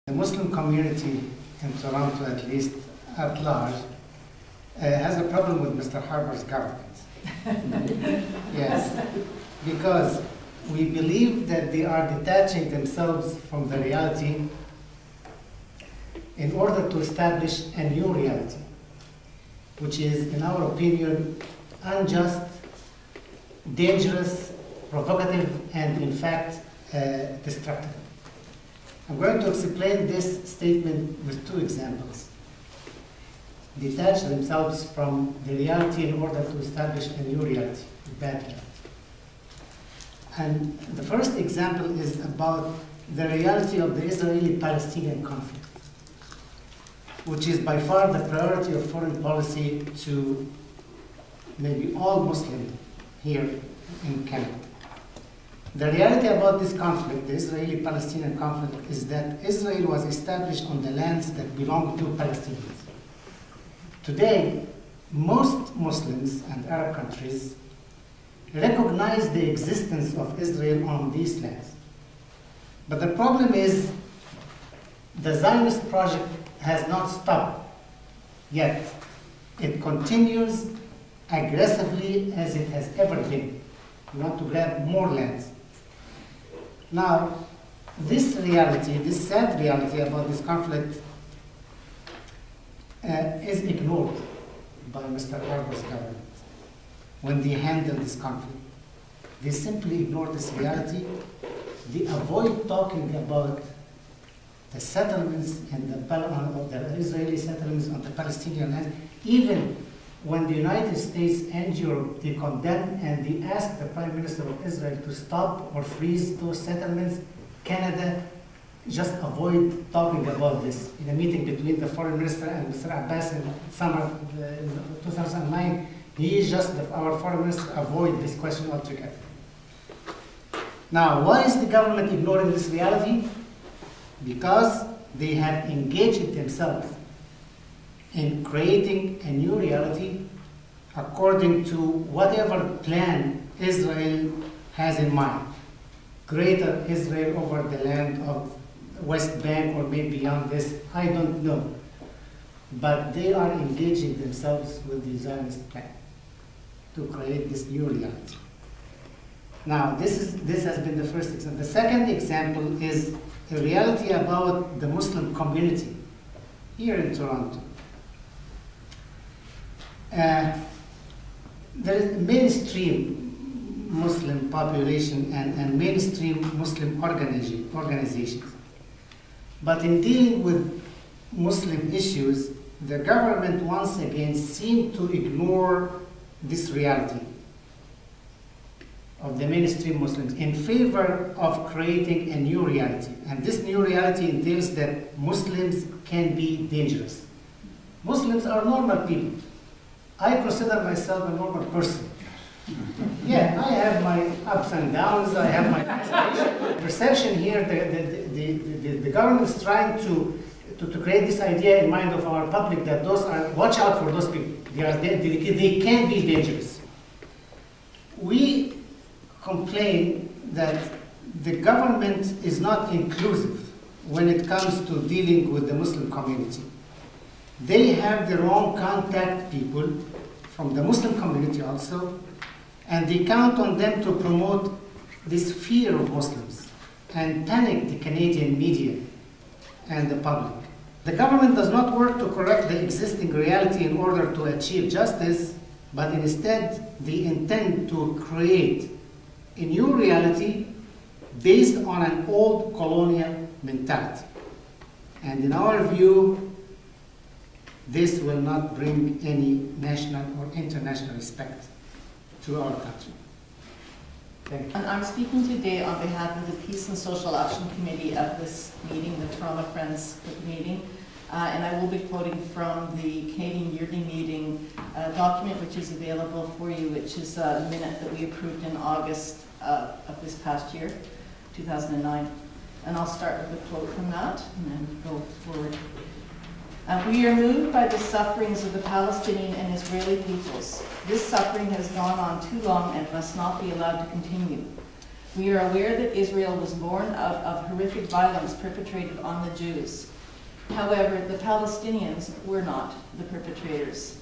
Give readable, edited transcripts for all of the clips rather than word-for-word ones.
The Muslim community in Toronto, at least at large, has a problem with Mr. Harper's government. Yes, because we believe that they are detaching themselves from the reality in order to establish a new reality, which is, in our opinion, unjust, dangerous, provocative, and in fact, destructive. I'm going to explain this statement with two examples. Detach themselves from the reality in order to establish a new reality, a bad reality. And the first example is about the reality of the Israeli-Palestinian conflict, which is by far the priority of foreign policy to maybe all Muslims here in Canada. The reality about this conflict, the Israeli-Palestinian conflict, is that Israel was established on the lands that belong to Palestinians. Today, most Muslims and Arab countries recognize the existence of Israel on these lands. But the problem is the Zionist project has not stopped yet. It continues aggressively as it has ever been. We want to grab more lands. Now, this reality, this sad reality about this conflict is ignored by Mr. Harper's government when they handle this conflict. They simply ignore this reality. They avoid talking about the settlements and the Israeli settlements on the Palestinian land. Even when the United States and Europe, they condemn and they ask the Prime Minister of Israel to stop or freeze those settlements, Canada just avoid talking about this. In a meeting between the Foreign Minister and Mr. Abbas in summer 2009, our Foreign Minister avoid this question altogether. Now, why is the government ignoring this reality? Because they have engaged themselves in creating a new reality according to whatever plan Israel has in mind. Greater Israel over the land of West Bank or maybe beyond this, I don't know. But they are engaging themselves with the Zionist plan to create this new reality. Now, this has been the first example. The second example is a reality about the Muslim community here in Toronto. There is mainstream Muslim population and mainstream Muslim organizations. But in dealing with Muslim issues, the government once again seemed to ignore this reality of the mainstream Muslims in favor of creating a new reality. And this new reality entails that Muslims can be dangerous. Muslims are normal people. I consider myself a normal person. Yeah, I have my ups and downs, I have my perception here. The government is trying to create this idea in mind of our public that watch out for those people. They can be dangerous. We complain that the government is not inclusive when it comes to dealing with the Muslim community. They have their own contact people from the Muslim community also, and they count on them to promote this fear of Muslims and panic the Canadian media and the public. The government does not work to correct the existing reality in order to achieve justice, but instead they intend to create a new reality based on an old colonial mentality. And in our view, this will not bring any national or international respect to our country. Thank you. And I'm speaking today on behalf of the Peace and Social Action Committee at this meeting, the Toronto Friends meeting, and I will be quoting from the Canadian Yearly Meeting document, which is available for you, which is a minute that we approved in August of this past year, 2009. And I'll start with a quote from that and then go forward. We are moved by the sufferings of the Palestinian and Israeli peoples. This suffering has gone on too long and must not be allowed to continue. We are aware that Israel was born out of horrific violence perpetrated on the Jews. However, the Palestinians were not the perpetrators.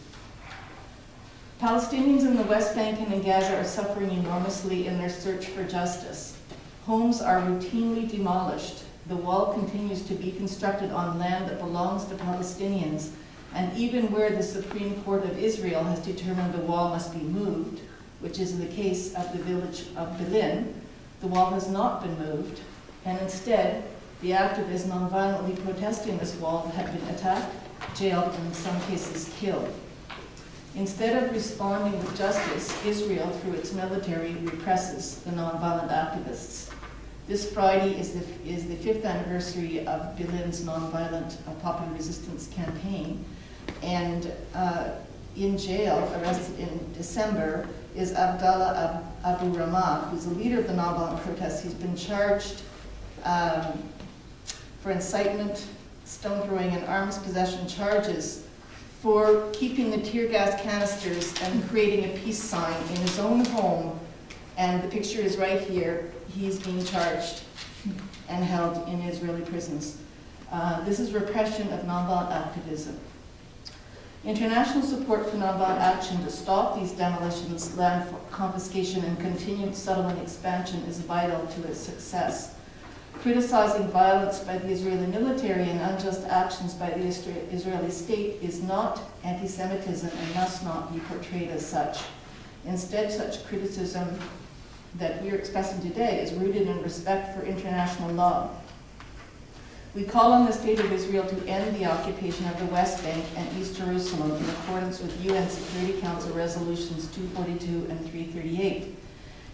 Palestinians in the West Bank and in Gaza are suffering enormously in their search for justice. Homes are routinely demolished. The wall continues to be constructed on land that belongs to Palestinians, and even where the Supreme Court of Israel has determined the wall must be moved, which is the case of the village of Berlin, the wall has not been moved, and instead, the activists nonviolently protesting this wall have been attacked, jailed, and in some cases killed. Instead of responding with justice, Israel, through its military, represses the nonviolent activists. This Friday is the 5th anniversary of Berlin's nonviolent popular resistance campaign, and in jail, arrested in December, is Abdallah Abu Ramah, who's the leader of the nonviolent protests. He's been charged for incitement, stone throwing, and arms possession charges for keeping the tear gas canisters and creating a peace sign in his own home. And the picture is right here. He's being charged and held in Israeli prisons. This is repression of nonviolent activism. International support for nonviolent action to stop these demolitions, land confiscation, and continued settlement expansion is vital to its success. Criticizing violence by the Israeli military and unjust actions by the Israeli state is not anti-Semitism and must not be portrayed as such. Instead, such criticism that we are expressing today is rooted in respect for international law. We call on the State of Israel to end the occupation of the West Bank and East Jerusalem in accordance with UN Security Council Resolutions 242 and 338.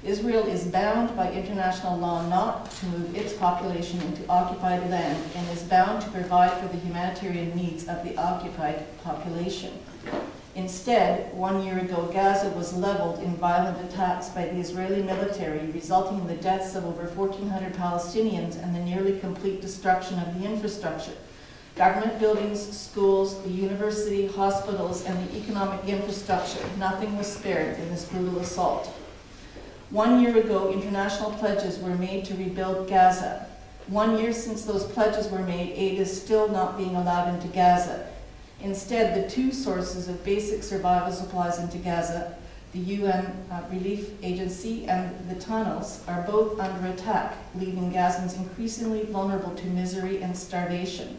Israel is bound by international law not to move its population into occupied land and is bound to provide for the humanitarian needs of the occupied population. Instead, 1 year ago, Gaza was leveled in violent attacks by the Israeli military, resulting in the deaths of over 1,400 Palestinians and the nearly complete destruction of the infrastructure. Government buildings, schools, the university, hospitals, and the economic infrastructure, nothing was spared in this brutal assault. 1 year ago, international pledges were made to rebuild Gaza. 1 year since those pledges were made, aid is still not being allowed into Gaza. Instead, the two sources of basic survival supplies into Gaza, the UN Relief Agency and the tunnels, are both under attack, leaving Gazans increasingly vulnerable to misery and starvation.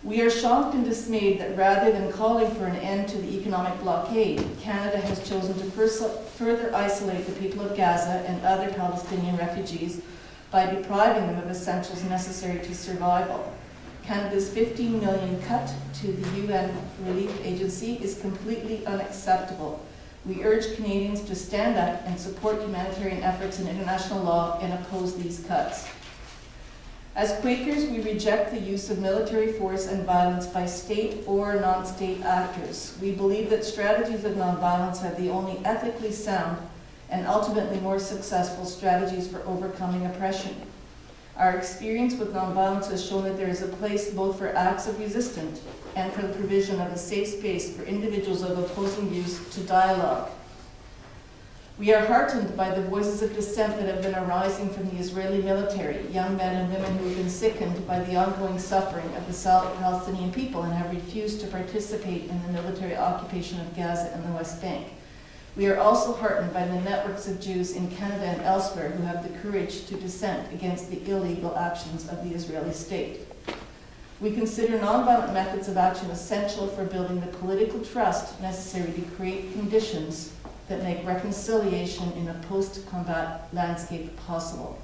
We are shocked and dismayed that rather than calling for an end to the economic blockade, Canada has chosen to further isolate the people of Gaza and other Palestinian refugees by depriving them of essentials necessary to survival. Canada's $15 million cut to the UN Relief Agency is completely unacceptable. We urge Canadians to stand up and support humanitarian efforts in international law and oppose these cuts. As Quakers, we reject the use of military force and violence by state or non-state actors. We believe that strategies of nonviolence are the only ethically sound and ultimately more successful strategies for overcoming oppression. Our experience with nonviolence has shown that there is a place both for acts of resistance and for the provision of a safe space for individuals of opposing views to dialogue. We are heartened by the voices of dissent that have been arising from the Israeli military, young men and women who have been sickened by the ongoing suffering of the Palestinian people and have refused to participate in the military occupation of Gaza and the West Bank. We are also heartened by the networks of Jews in Canada and elsewhere who have the courage to dissent against the illegal actions of the Israeli state. We consider nonviolent methods of action essential for building the political trust necessary to create conditions that make reconciliation in a post-combat landscape possible.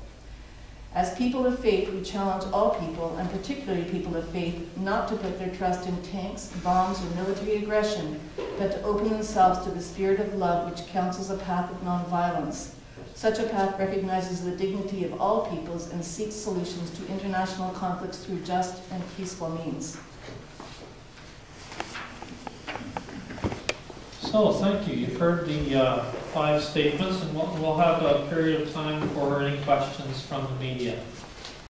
As people of faith, we challenge all people, and particularly people of faith, not to put their trust in tanks, bombs, or military aggression, but to open themselves to the spirit of love which counsels a path of nonviolence. Such a path recognizes the dignity of all peoples and seeks solutions to international conflicts through just and peaceful means. So, thank you. You've heard the 5 statements, and we'll have a period of time for any questions from the media.